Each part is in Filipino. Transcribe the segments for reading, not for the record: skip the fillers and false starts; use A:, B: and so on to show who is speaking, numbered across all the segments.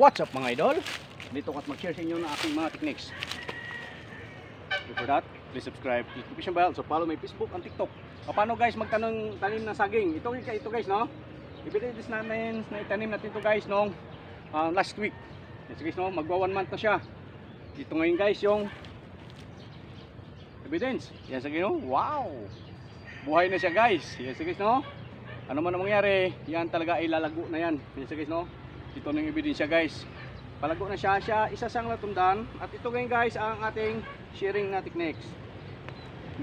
A: What's up mga idol? Dito ko at mag-share sa inyo ng aking mga techniques. Before that, please subscribe, click the notification bell, so follow my Facebook and TikTok. Paano guys tanim ng saging? Ito guys, no? Evidence namin na itanim natin ito guys nung last week. Yes guys, no? Magwa 1 month na siya. Dito ngayon guys yung evidence. Yes guys, no? Wow! Buhay na siya guys. Yes guys, no? Ano man ang mangyari, yan talaga ay lalago na yan. Yes guys, no? Ito na yung ebidensya guys. Palago na siya, isa siyang latundan. At ito ngayon guys ang ating sharing na techniques.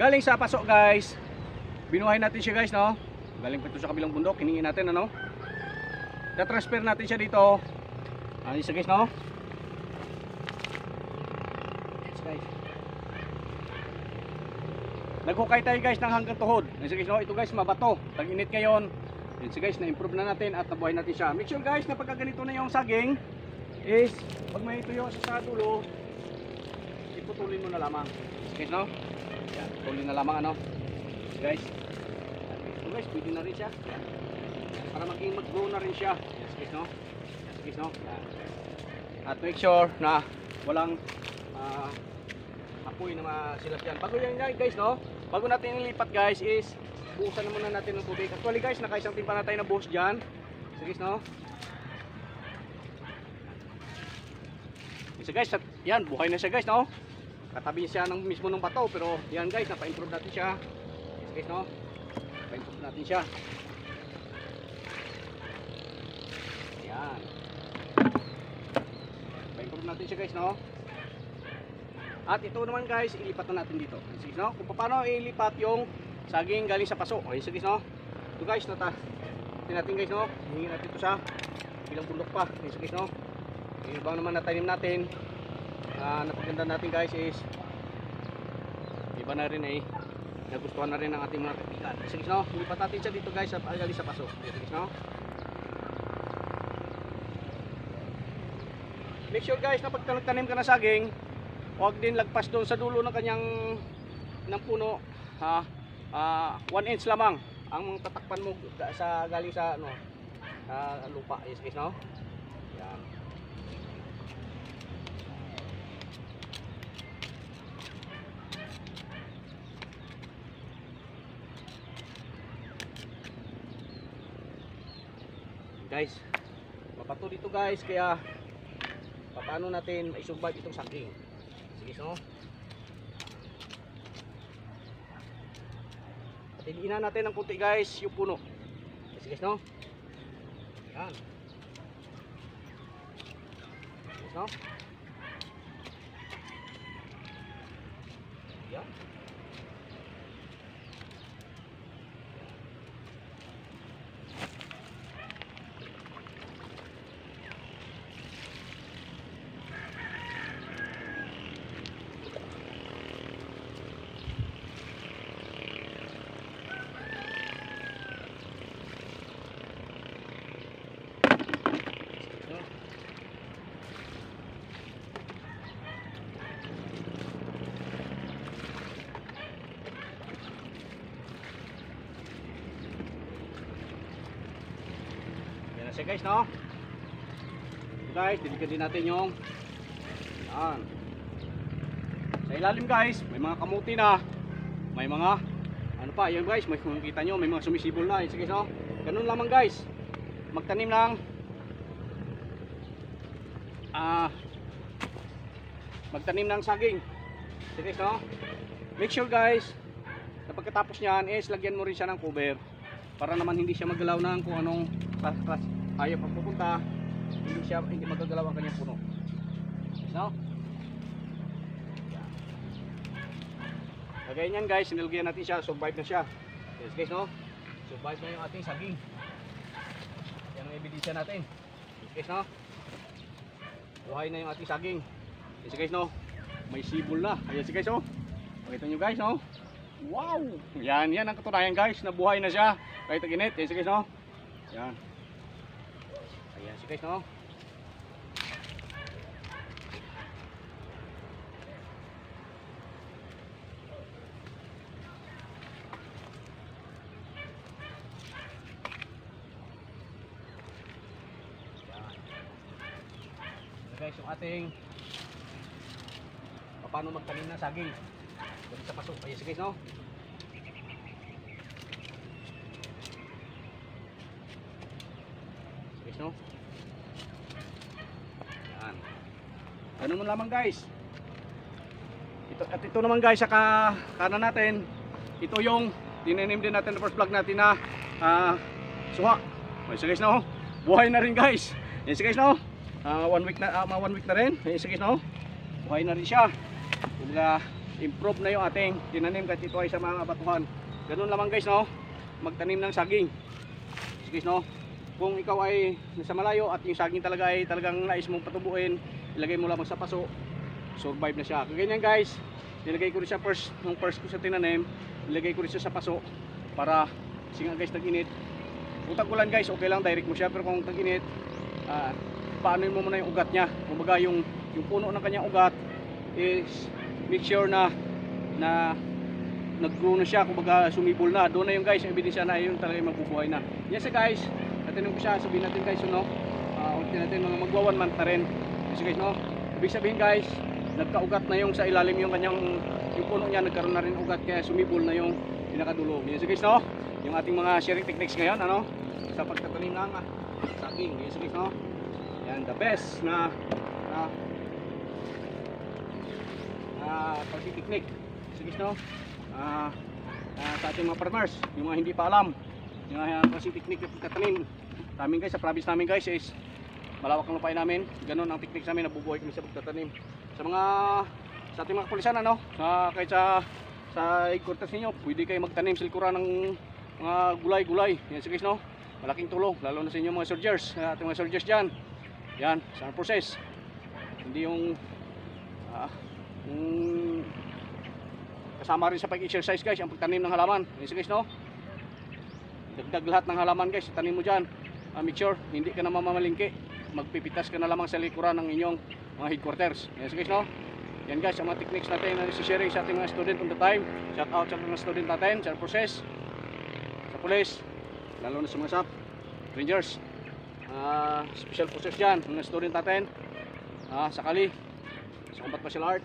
A: Galing sa paso guys. Binuhay natin siya guys, no? Galing pa ito sa kabilang bundok, hiningin natin ano. Ta-transfer natin siya dito. Isa guys, no? Yes guys. Naghukay tayo guys ng hanggang tuhod. Yes guys, no? Ito guys mabato. Tag-init ngayon. Yan so guys, na-improve na natin at nabuhay natin siya. Make sure guys na pagka ganito na yung saging is pag may tuyo sa dulo, iputulin mo na lamang. Guys, no? Yan, putulin na lamang ano. Guys. So guys, pwede na rin siya. Yan. Para mag-grow na rin siya. Yes guys, no? Yes guys, no? Yan. At make sure na walang apoy na masilap yan. Bago yan guys, no? Bago natin ilipat guys is buhusan na muna natin ng tubig. Actually guys, nakaisang timpa na tayo na buhos dyan. So guys, no? So guys, yan, buhay na siya guys, no? Katabi siya ng mismo ng bato. Pero yan guys, napa-improve natin siya. So guys, no? Napa-improve natin siya. Yan. Napa-improve natin siya guys, no? At ito naman guys, ilipat na natin dito. So guys, no? Kung paano ilipat yung saging galing sa paso. Okay, so guys, no? Ito guys, natin guys, no? Hingin natin ito sa bilang bundok pa. Okay, so guys, no? Yung bang naman natanim natin, napaganda natin guys is iba na rin eh. Nagustuhan na rin ng ating mga kaibigan. So guys, no? Ilipat natin siya dito guys, galing sa paso. Okay, so guys, no? Make sure guys na pag nagtanim ka ng saging, huwag din lagpas doon sa dulo ng kanyang puno. 1 inch lamang ang tatakpan mo sa galing sa ano lupa. Yes guys, no? Yan. Guys, mapato dito guys, kaya paano natin mai-survive itong saging. Sige, no? Tiliinan natin ng kunti guys yung puno. Sige guys, no? Yan. Guys, no? Yan. So guys, no? Guys, diligan din natin yung yan. Sa ilalim guys, may mga kamuti na, may mga ano pa, yan guys, may makikita nyo, may mga sumisibol na. So guys, no? Ganun lamang guys, magtanim ng saging. So guys, no? Make sure guys na pagkatapos nyan is lagyan mo rin siya ng cover para naman hindi siya magalaw ng kung anong ayaw pagpupunta, hindi magagalaw ang kanyang puno. No? Kagaya niyan guys, sinilagyan natin siya, survive na siya. Yes guys, no? Survive na yung ating saging. Yan ang ebidensya natin. Yes guys, no? Buhay na yung ating saging. Yes guys, no? May sibol na. Ayan si guys, no? Pakita nyo guys, no? Wow! Yan ang katunayan guys, na buhay na siya. Kahit aginit. Yes guys, no? Yan. Ayan si guys, no? guys, yung ating paano magtanim ng saging. Dito sa paso. Ayun guys, no? Guys, no? Yan. Ganun mo lamang guys. At ito naman guys, sa kanan natin, ito yung tinanim din natin na first vlog natin na suha. Ayun guys, no? Buhay na rin guys. Ayun guys, no? 1 week na, 1 week na rin. Ayun guys, no? Buhay na rin siya. Kumbaga, improve na yung ating tinanim kahit ito ay sa mga batuhan. Ganun lamang guys, no? Magtanim ng saging. Guys, no? Kung ikaw ay nasa malayo at yung saging talaga ay talagang nais mong patubuin, ilagay mo lamang sa paso, survive na siya. Ganyan guys, nilagay ko rin siya nung first ko sa tinanim, nilagay ko rin siya sa paso para singa guys tag-init. Kung tag-ulan guys, okay lang, direct mo siya. Pero kung tag-init, paanoin mo muna yung ugat niya. Kumbaga yung puno ng kanyang ugat is make sure na nag-grow na siya, kumbaga sumibol na. Doon na yung guys, yung ebidensya na yun talaga yung magbubuhay na. Yes guys, natinong ko siya, sabihin natin guys, no? Ulitin natin mga magwa 1 month na rin. Yes guys, no? Ibig sabihin guys, nagkaugat na yung sa ilalim yung kanyang, yung puno niya nagkaroon na rin ugat, kaya sumibol na yung pinakadulo. Yes guys, no? Yung ating mga sharing techniques ngayon, ano? Sa pagtatanim ng saging. Yes guys, no? Yan, the best na pagtitiknik. Sige, no? Sa ating mga farmers, yung mga hindi pa alam, yung pagtitiknik ng pagtatanim. Namin guys, sa province namin guys is malawak ang lupain namin. Ganun ang technique namin, nabubuhay kami sa pagtatanim. Sa ating mga kapulisan, ano? Kahit sa headquarters ninyo, pwede kayo magtanim silikuran ng mga gulay-gulay. Yan, sige, no? Malaking tulong, lalo na sa inyo mga soldiers, ating mga soldiers dyan. Yan, sa process. Hindi yung kasama rin sa pag-exercise guys ang pagtanim ng halaman. Yes guys, no? Dagdag lahat ng halaman guys, tanim mo dyan. Make sure hindi ka na mamamalingki, magpipitas ka na lamang sa likuran ng inyong mga headquarters. Yes guys, no? Yan guys, ang mga techniques natin na sharing sa ating mga student on the time. Shout out sa mga student natin sa process, sa police, lalo na sa mga SAP Rangers, special forces dyan, mga student natin, sa Kali, sa combat martial art.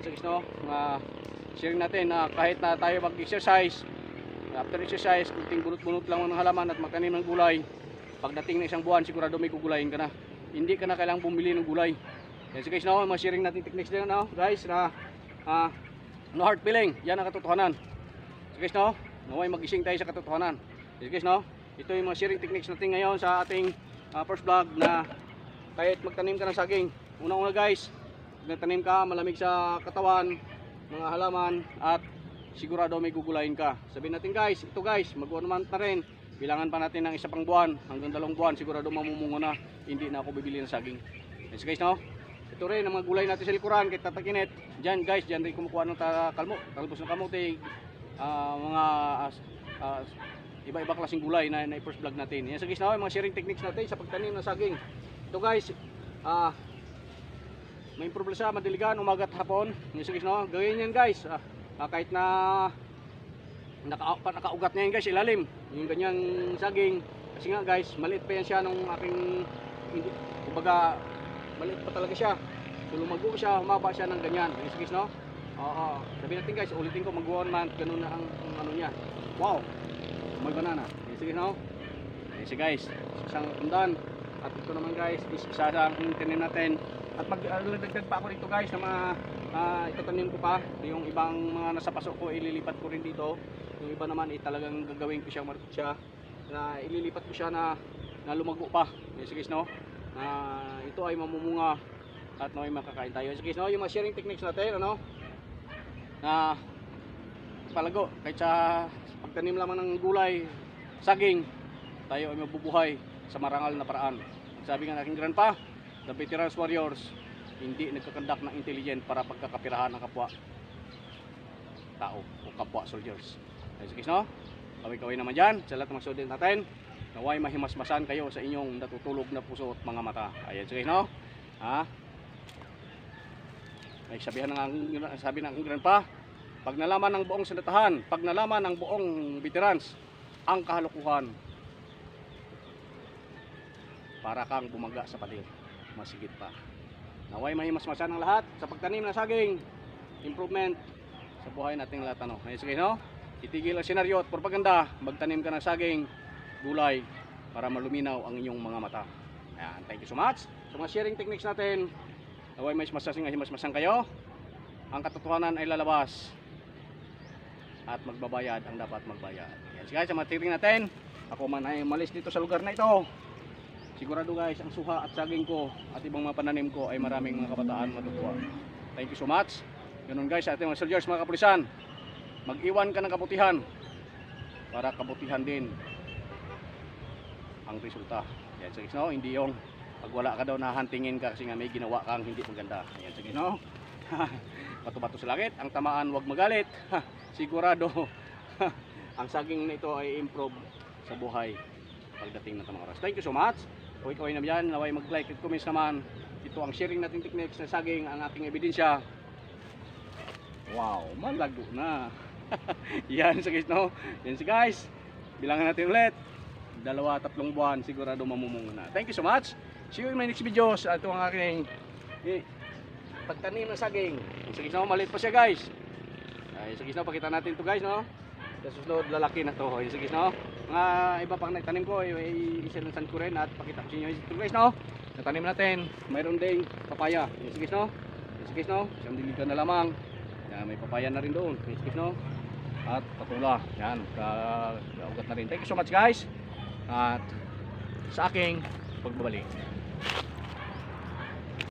A: Yes guys, no? Sharing natin na kahit na tayo mag-exercise, after exercise, kunting bunot-bunot lang ng halaman at magtanim ng gulay, pagdating ng isang buwan, sigurado may gugulayin ka na. Hindi ka na kailangang bumili ng gulay. Yes guys, no? Mga sharing natin techniques din, no? Guys, na no hard feeling, yan ang katotohanan. Yes guys, no? Naway mag-ising tayo sa katotohanan. Yes guys, no? Ito yung mga sharing techniques natin ngayon sa ating first vlog na kahit magtanim ka ng saging. Una-una guys, nagtanim ka, malamig sa katawan, mga halaman, at sigurado may gugulayin ka. Sabihin natin guys, ito guys, mag-1 month na rin. Bilangan pa natin ng 1 pang buwan hanggang 2 buwan, sigurado mamumungo na. Hindi na ako bibili ng saging. Yes guys, no? Ito rin ang mga gulay natin sa likuran kahit tatakinit. Diyan guys, diyan rin kumukuha ng talbos ng kamote, mga iba-iba klaseng gulay na i-first vlog natin. Yes guys, no? Mga sharing techniques natin sa pagtanim ng saging. Ito guys, may improve siya, madiligan, umaga at hapon. Yes guys, no? Gawin yan guys. Kahit na nakaugat na yan guys, ilalim yung ganyang saging. Kasi nga guys, maliit pa yan siya nung aking, kumbaga, maliit pa talaga siya. So lumago siya, humaba siya ng ganyan. Yes guys, no? Sabihin natin guys, ulitin ko, mag-1 month, ganun na ang ano niya. Wow! May banana. Yes guys, no? Yes guys, isang tundan. At ito naman guys, isa ang tinanim natin. At magdagdag pa ako dito guys na mga itatanim ko pa. Yung ibang mga nasa paso ko, ililipat ko rin dito. Yung iba naman talagang gagawin ko siya, market siya, na ililipat ko siya na lumago pa. Yes guys, no? Ito ay mamumunga at may makakain tayo. Yes guys, no? Yung mga sharing techniques natin, ano? Na palago, kahit sa pagtanim lamang ng gulay, saging, tayo ay mabubuhay sa marangal na paraan. Sabi nga ng aking grandpa, the veterans warriors, hindi nagkakandak ng intelligent para pagkakapirahan ng kapwa tao o kapwa soldiers. Ayos guys, no? Kaway-kaway naman dyan sa lahat ng mga student natin. Naway mahimasmasan kayo sa inyong natutulog na puso at mga mata. Ayos guys, no? Ay sabi ng aking grandpa, pag nalaman ng buong sandatahan, pag nalaman ng buong veterans ang kahalukuhan, para kang bumaga sa pader, masigit pa. Naway mahimasmasan ang lahat sa pagtanim ng saging. Improvement sa buhay nating lahat. Ano? Ayun, sige, no? Itigil ang senaryo at propaganda. Magtanim ka ng saging, gulay, para maluminaw ang inyong mga mata. Ayan, thank you so much. Sa mga sharing techniques natin, naway himasmasan kayo. Ang katotohanan ay lalabas at magbabayad ang dapat magbayad. Yan guys, sa mga tiring natin, ako man ay umalis dito sa lugar na ito. Sigurado guys, ang suha at saging ko at ibang mga pananim ko ay maraming mga kabataan matutuwa. Thank you so much. Ganun guys, sa ating mga soldiers, mga kapulisan, mag-iwan ka ng kabutihan para kabutihan din ang resulta. Yan sige, no? Hindi yung pag wala ka daw nahantingin ka kasi nga may ginawa kang hindi maganda. Yan sige, no? Bato-bato sa langit, ang tamaan wag magalit. Sigurado ang saging na ito ay improve sa buhay pagdating ng tamang oras. Thank you so much. Kung ikaw ay nabiyan, naway mag-like at comments naman. Ito ang sharing natin techniques na saging, ang ating ebidensya. Wow, malago na. Yan sige, no? Yan sige guys, bilangan natin ulit. 2-3 buwan sigurado mamumunga na. Thank you so much. See you in my next video. Ito ang aking pagtanim ng saging. Sige, no, maliit pa siya guys. Ay, sige, no, pakita natin to guys, no. Sa susunod lalaki na to. Ay, sige, no. Mga iba pang nagtanim ko, isilansan ko rin at pakita ko sa inyo ito guys, no. Natanim natin, mayroon ding papaya. Ay, sige, no. Ay, sige, no. Isang diligan na lamang. Yan, may papaya na rin doon. Ay, sige, no. At patula. Yan, kaugat na rin. Thank you so much guys. At sa aking pagbabalik.